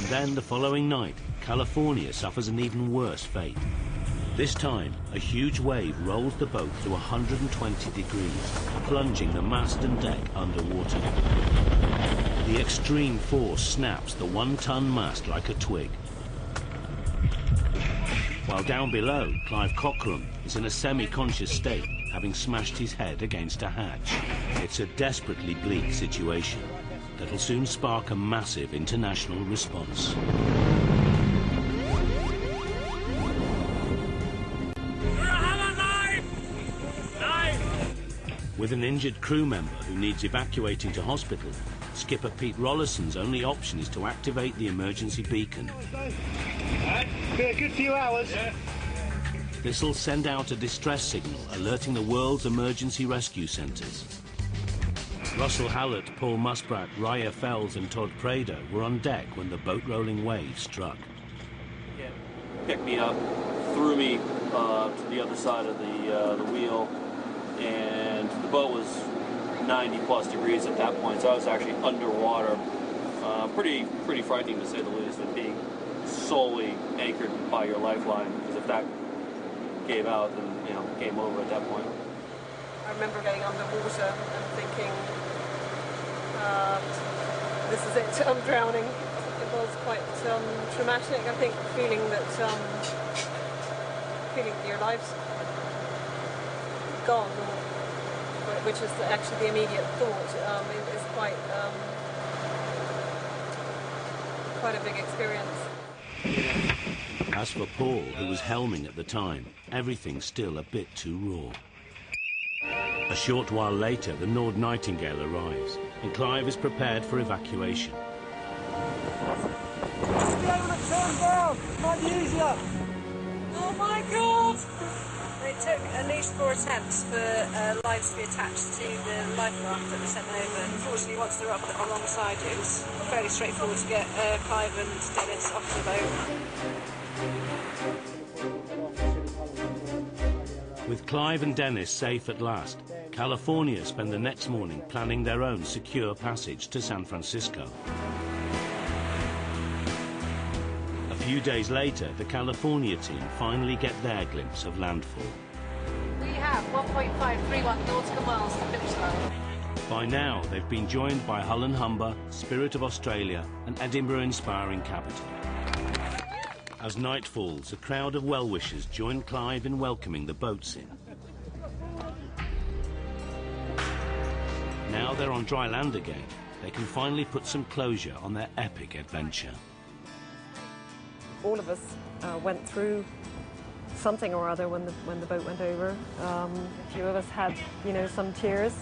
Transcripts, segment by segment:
And then the following night, California suffers an even worse fate. This time, a huge wave rolls the boat to 120 degrees, plunging the mast and deck underwater. The extreme force snaps the 1-ton mast like a twig. While down below, Clive Cochrane is in a semi-conscious state, having smashed his head against a hatch. It's a desperately bleak situation that'll soon spark a massive international response. With an injured crew member who needs evacuating to hospital, skipper Pete Rollison's only option is to activate the emergency beacon. Be a good few hours. This'll send out a distress signal alerting the world's emergency rescue centres. Russell Hallett, Paul Muspratt, Raya Fells and Todd Prader were on deck when the boat-rolling wave struck. Yeah. Picked me up, threw me to the other side of the wheel, and the boat was 90+ degrees at that point, so I was actually underwater. Pretty frightening to say the least, and being solely anchored by your lifeline, because if that gave out, then game over at that point. I remember getting underwater and thinking, this is it, I'm drowning. It was quite traumatic. I think feeling that your life's gone, which is actually the immediate thought, is quite a big experience. As for Paul, who was helming at the time, everything's still a bit too raw. A short while later, the Nord Nightingale arrives, and Clive is prepared for evacuation. Just be able to turn down, might be easier. Oh my God! It took at least 4 attempts for lives to be attached to the life raft that was sent over. Unfortunately, once they're up alongside you, it was fairly straightforward to get Clive and Dennis off the boat. With Clive and Dennis safe at last, California spend the next morning planning their own secure passage to San Francisco. A few days later, the California team finally get their glimpse of landfall. We have 1.531 nautical miles to finish line. By now, they've been joined by Hull and Humber, Spirit of Australia and Edinburgh Inspiring Capital. As night falls, a crowd of well-wishers join Clive in welcoming the boats in. Now they're on dry land again, they can finally put some closure on their epic adventure. All of us went through something or other when the boat went over. A few of us had, some tears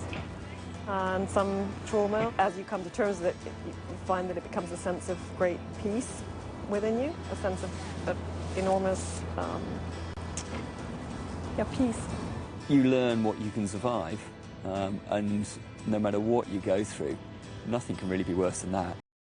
and some trauma. As you come to terms with it, you find that it becomes a sense of great peace within you, a sense of enormous peace. You learn what you can survive, and no matter what you go through, nothing can really be worse than that.